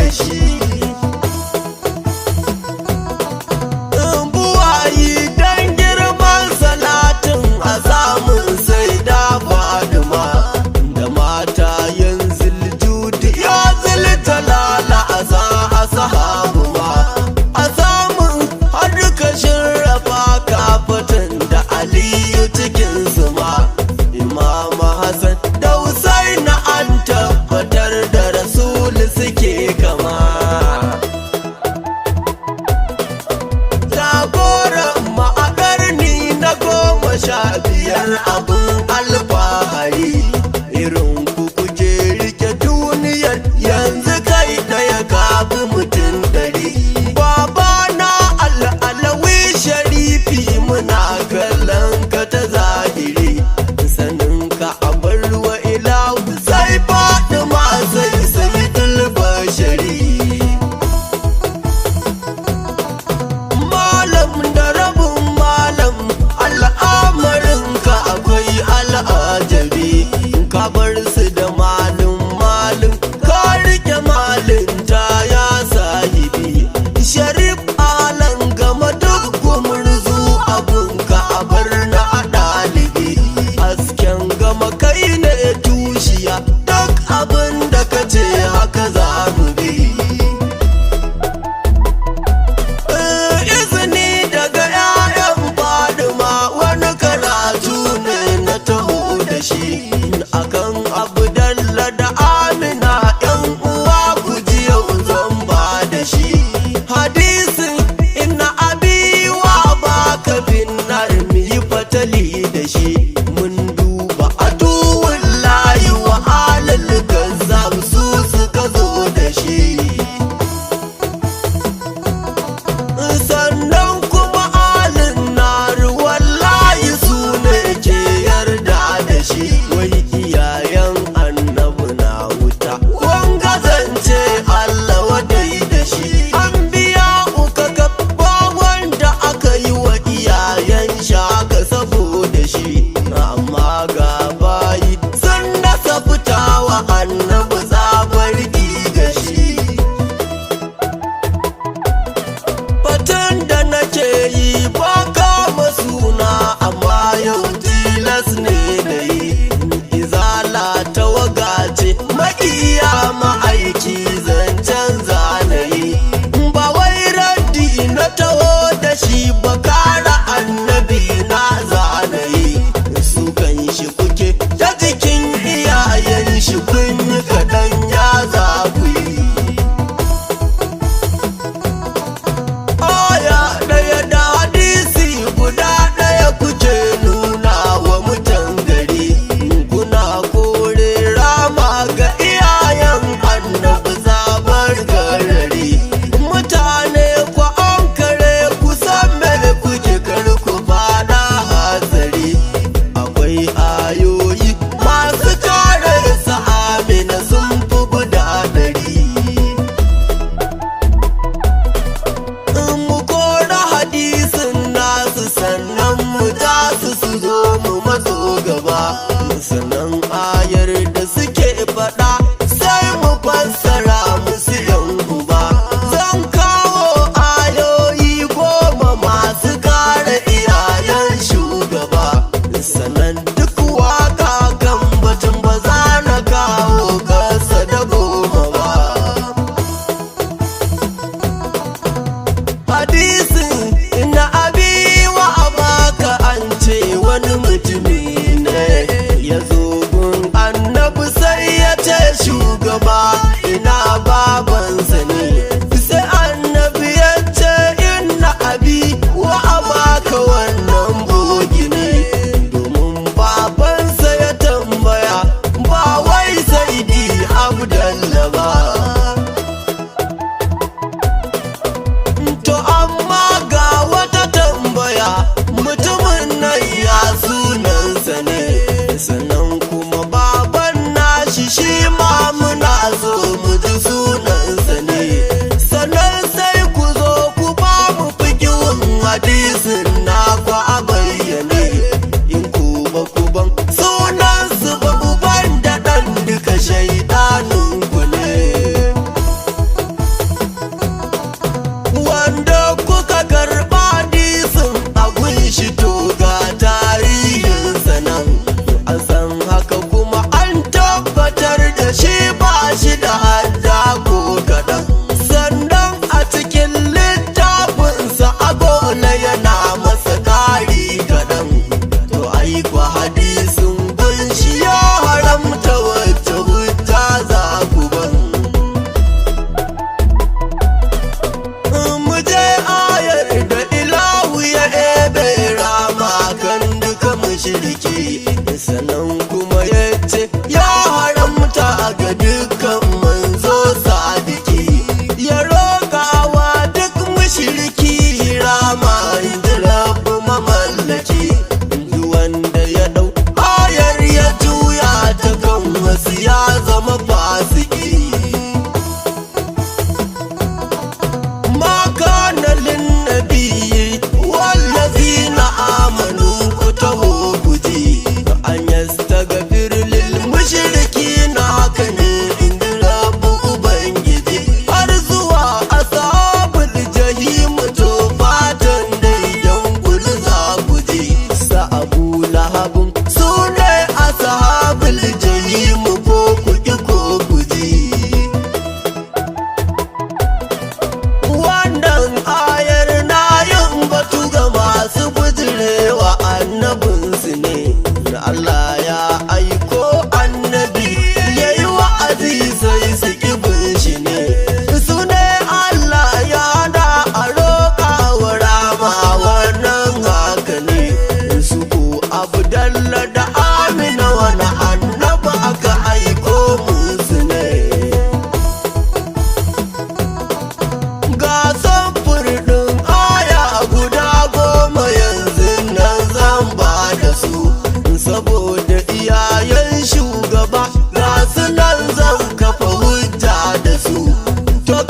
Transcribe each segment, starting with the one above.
da shi. Buwayi dan girman salatin a samun sai da Fadima da mata yanzu judi ya ziltalala a sa a sahabu ma a samun har kashin rafa kafatan da Aliyu cikin su ma Imama Hassan da Husaina an tabbatar da Rasul suke kama. Jagoran ma a ƙarni na 15 abun alfahari irin ku kuke rike duniyar yanzu kai ɗaya kafi mutum 100. Babana al'alawi sharifi muna kallon ka ta zahiri sanin ka a barwa ilahu sai Fatima sai sayyidul bashari. Malam da rabin malam al'amarin ka akwai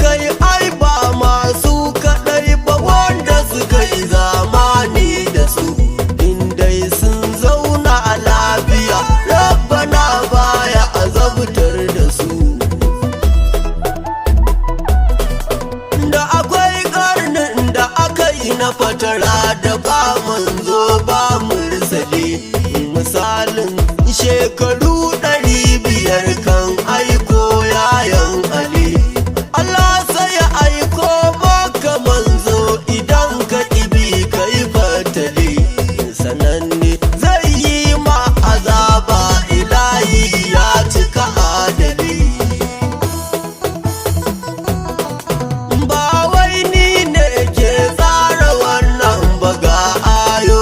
kai ai ba masu kaɗai ba wanda suka yi zamani da su indai sun zauna a lafiya rabbana baya azabtar da su. Da akwai karnin da aka yi na fatara da ba manzo ba mursali misalin shekaru 500 kan aiko yayan Ali. Allah sai ya aiko maka manzo idan ka ibi ka yi fatali sananne zai yi ma azaba ilahi ya cika adali. Ba wai ni ne ke tsara wannan ba ga ayo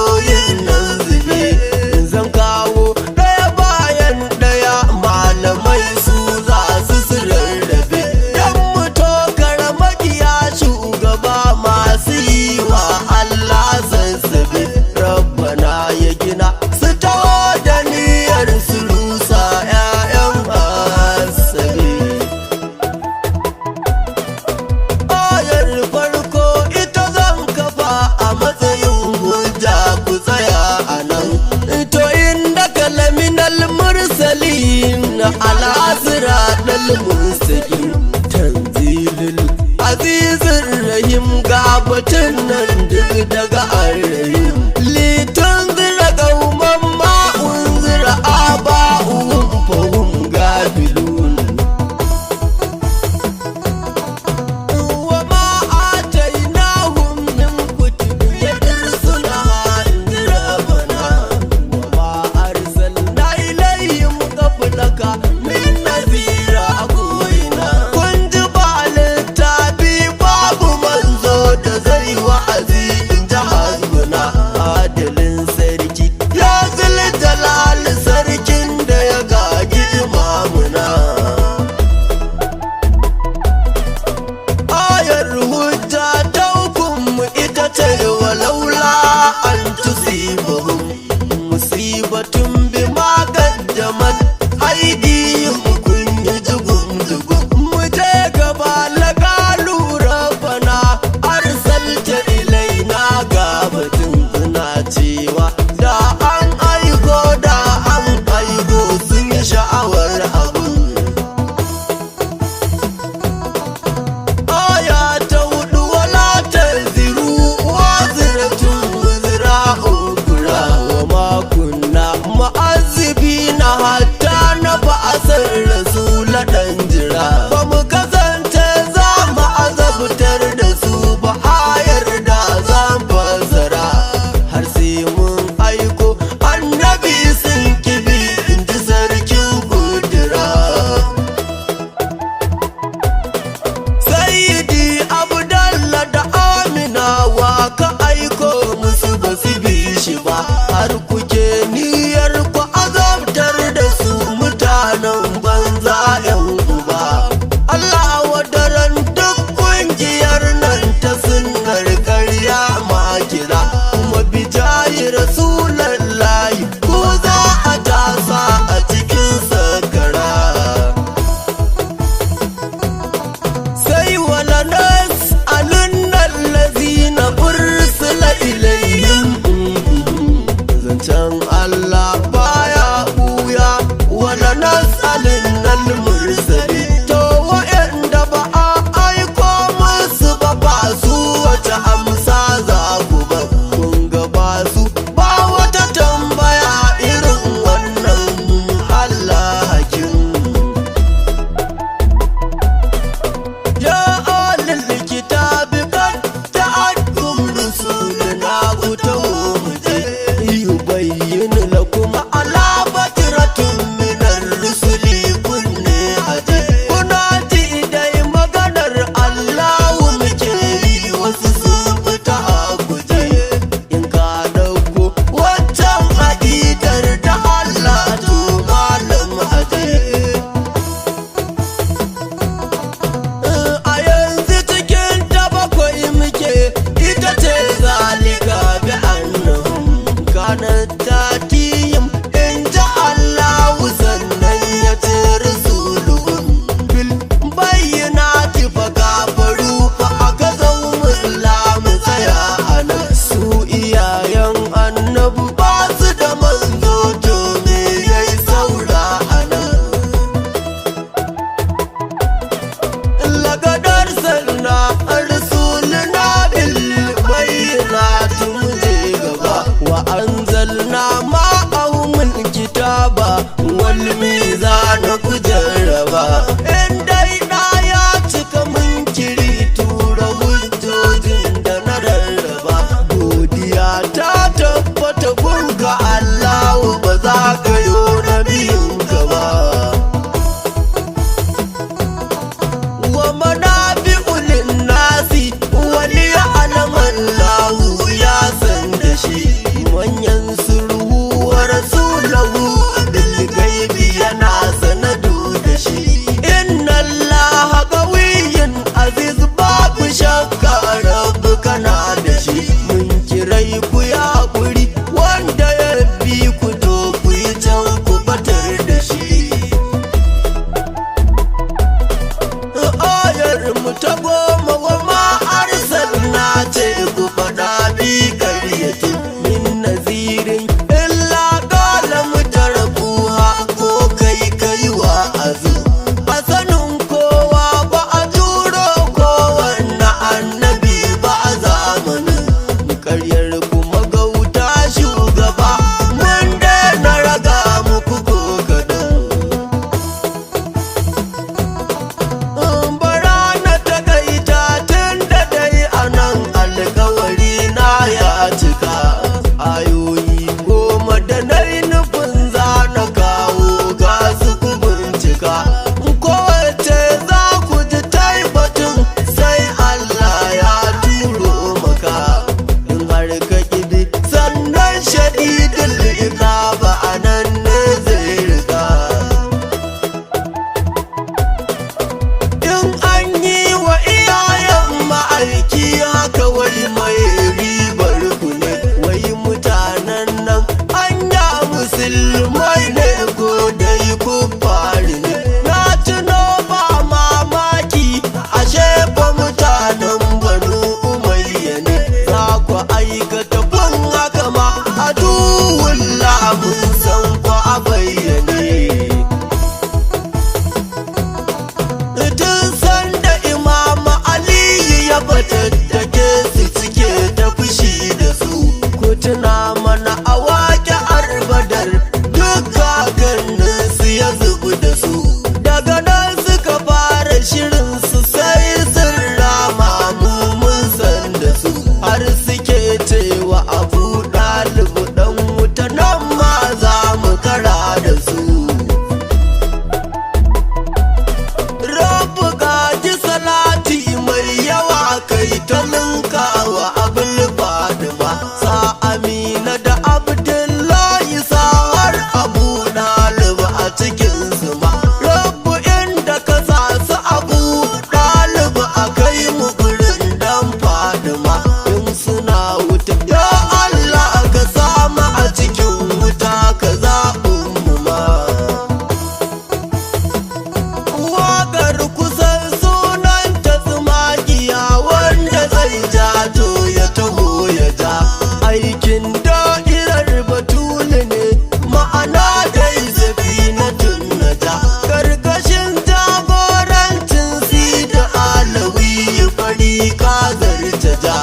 aikin da'irar batulu ne, ma'ana dai safinatun naja, karkashin jagorancin Sida Alawi fari kazar ta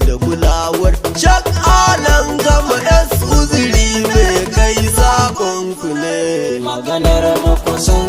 da kulawar Shak Alan Gama S uzuri mai kai sakon ku ne. maganar mu kusan